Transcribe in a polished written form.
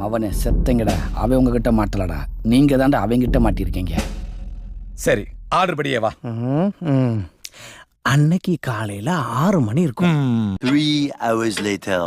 அவனை செத்தங்கடா, அவன் உங்ககிட்ட மாட்டலடா, நீங்க தாண்டா அவங்கிட்ட மாட்டிருக்கீங்க. சரி, ஆர்டர் படியே வா. அன்னைக்கு காலையில 6 மணி இருக்கும். 3 hours later.